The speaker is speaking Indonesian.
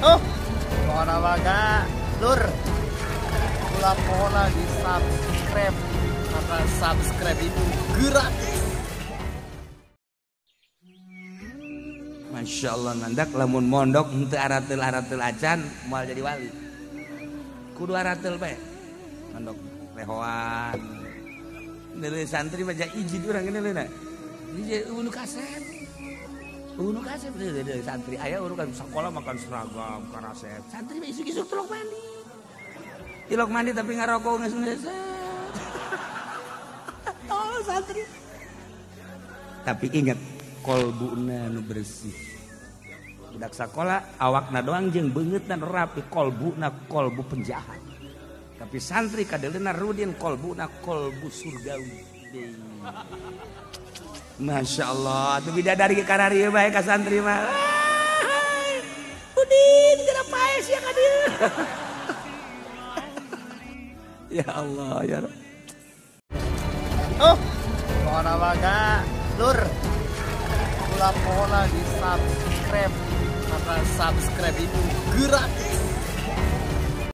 Oh, mana waga, lur. Kula pola di subscribe karena subscribe itu gratis. Masya Allah nandak lamun mondok henteu aratil acan moal jadi wali. Kudu aratil bae. Mondok lehoan. Dari santri baca izin urang ini leuna. Hiji unu kasep. Unu kasep dari santri aya urukan sekolah makan seragam karasep. Santri mah isuk-isuk telok mandi. Tilok mandi tapi ngarokok geus. Oh santri. Tapi ingat kolbuna nu bersih. Budak sakola awakna doang jeung beungeutna rapi, kolbuna kolbu penjahat. Tapi santri kadelena rudin kolbuna kolbu surgawi. Masya Allah, tuh bidadari karari bae ka santri mah. Udin geura paes ya kadil. Ya Allah ya Rabb. Oh, mana waga, lur. Kula pola di subscribe karena subscribe itu gratis.